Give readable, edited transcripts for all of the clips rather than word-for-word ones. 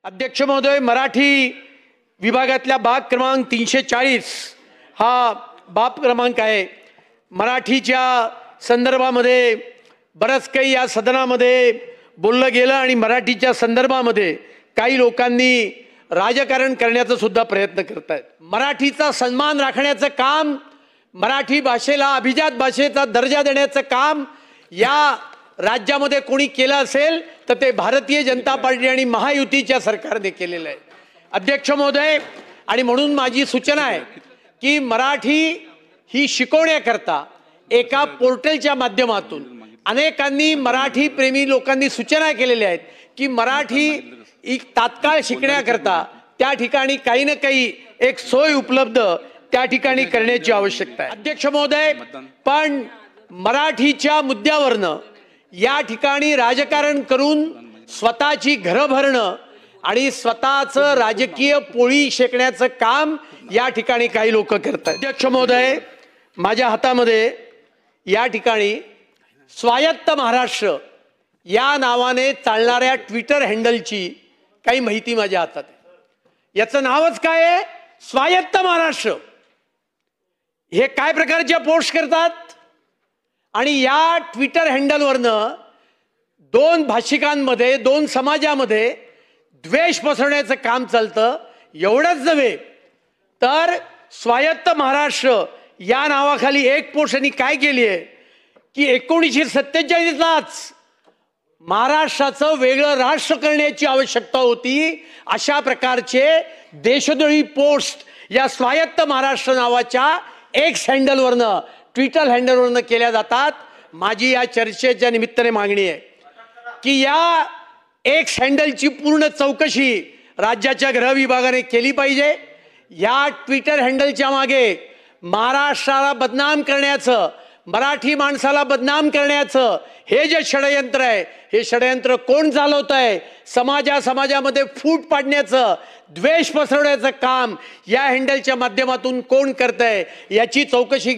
अध्यक्ष महोदय, मराठी विभागातल्या बाब क्रमांक 340 हा बाब क्रमांक आहे। मराठीच्या संदर्भामध्ये बरंच काही या सदनामध्ये बोललं गेलं आणि मराठीच्या संदर्भामध्ये काही लोकांनी राजकारण करण्याचा सुद्धा प्रयत्न करतायत। मराठीचा सन्मान राखण्याचं काम, मराठी भाषेला अभिजात भाषेचा दर्जा देण्याचं काम या राज्यामध्ये कोणी केलं असेल तर ते भारतीय जनता पार्टी आणि महायुतीच्या सरकारने केलेलं आहे। अध्यक्ष महोदय, आणि म्हणून माझी सूचना आहे की मराठी ही शिकवण्याकरता एका पोर्टलच्या माध्यमातून अनेकांनी मराठी प्रेमी लोकांनी सूचना केलेल्या आहेत की मराठी तात्काळ शिकण्याकरता त्या ठिकाणी काही ना काही एक सोय उपलब्ध त्या ठिकाणी करण्याची आवश्यकता आहे। अध्यक्ष महोदय, पण मराठीच्या मुद्द्यावरनं या ठिकाणी राजकारण करून स्वतःची घरं भरणं आणि स्वतःचं राजकीय पोळी शेकण्याचं काम या ठिकाणी काही लोक करतात। अध्यक्ष महोदय, माझ्या हातामध्ये या ठिकाणी स्वायत्त महाराष्ट्र या नावाने चालणाऱ्या ट्विटर हँडलची काही माहिती माझ्या हातात आहे। याचं नावच काय आहे? स्वायत्त महाराष्ट्र। हे काय प्रकारच्या पोस्ट करतात आणि या ट्विटर हँडलवरनं दोन भाषिकांमध्ये, दोन समाजामध्ये द्वेष पसरवण्याचं काम चालतं। एवढंच नव्हे तर स्वायत्त महाराष्ट्र या नावाखाली एक पोस्टनी काय केली आहे की 1947लाच महाराष्ट्राचं वेगळं राष्ट्र करण्याची आवश्यकता होती अशा प्रकारचे देशद्रोही पोस्ट या स्वायत्त महाराष्ट्र नावाच्या एक्स हँडलवरनं, ट्विटर हँडलवरनं केल्या जातात। माझी या चर्चेच्या निमित्ताने मागणी आहे की या एक्स हँडलची पूर्ण चौकशी राज्याच्या गृह विभागाने केली पाहिजे। या ट्विटर हँडलच्या मागे महाराष्ट्राला बदनाम करण्याचं, मराठी माणसाला बदनाम करण्याचं हे जे षडयंत्र आहे, हे षडयंत्र कोण चालवत आहे? समाजामध्ये फूट पाडण्याचं, द्वेष पसरवण्याचं काम या हँडलच्या माध्यमातून कोण करतंय याची चौकशी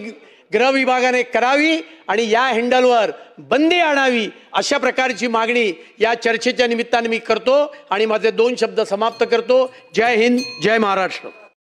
गृह विभागाने करावी आणि या हँडलवर बंदी आणावी अशा प्रकारची मागणी या चर्चेच्या निमित्ताने मी करतो आणि माझे 2 शब्द समाप्त करतो। जय हिंद, जय महाराष्ट्र।